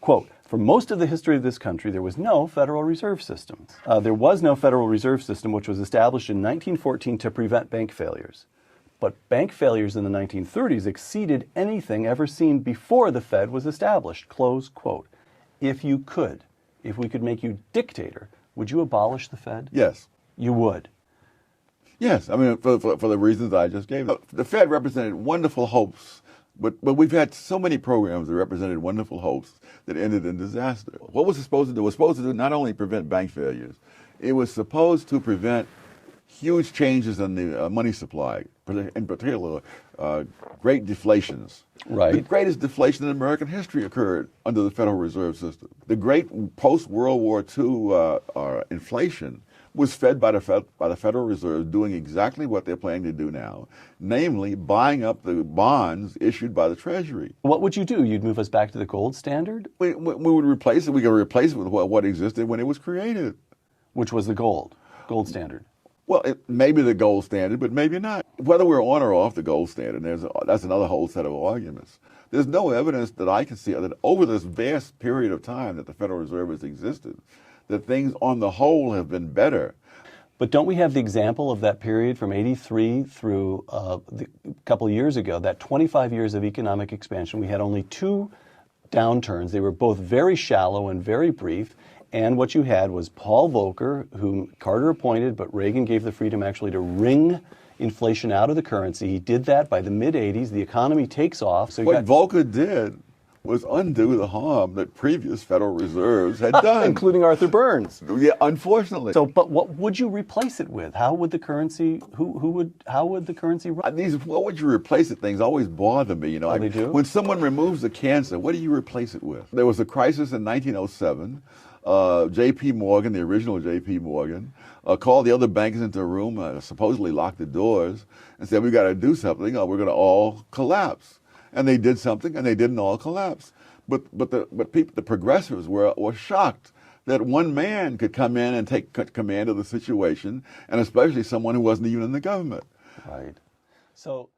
Quote, for most of the history of this country, there was no Federal Reserve System. There was no Federal Reserve System, which was established in 1914 to prevent bank failures. But bank failures in the 1930s exceeded anything ever seen before the Fed was established. Close quote. If you could, if we could make you dictator, would you abolish the Fed? Yes. You would? Yes. I mean, for the reasons I just gave. The Fed represented wonderful hopes, but we've had so many programs that represented wonderful hopes that ended in disaster. What was it supposed to do? It was supposed to do not only prevent bank failures, it was supposed to prevent huge changes in the money supply, in particular, great deflations. Right. The greatest deflation in American history occurred under the Federal Reserve System. The great post-World War II inflation was fed by the Federal Reserve doing exactly what they're planning to do now, namely buying up the bonds issued by the Treasury. What would you do? You'd move us back to the gold standard? We would replace it. We could replace it with what existed when it was created. Which was the gold standard. Well, it may be the gold standard, but maybe not. Whether we're on or off the gold standard, that's another whole set of arguments. There's no evidence that I can see that over this vast period of time that the Federal Reserve has existed, that things on the whole have been better. But don't we have the example of that period from 83 through a couple of years ago, that 25 years of economic expansion? We had only two downturns. They were both very shallow and very brief. And what you had was Paul Volcker, whom Carter appointed, but Reagan gave the freedom actually to wring inflation out of the currency. He did that by the mid-'80s. The economy takes off. So what Volcker did was undo the harm that previous Federal Reserves had done. Including Arthur Burns. Yeah, unfortunately. So, but what would you replace it with? How would the currency, how would the currency run? What would you replace it things always bother me, you know. They do? When someone removes a cancer, what do you replace it with? There was a crisis in 1907. J.P. Morgan, the original J.P. Morgan, called the other bankers into a room, supposedly locked the doors, and said, "We got to do something, or we're going to all collapse." And they did something, and they didn't all collapse. But the progressives were shocked that one man could come in and take command of the situation, and especially someone who wasn't even in the government. Right. So.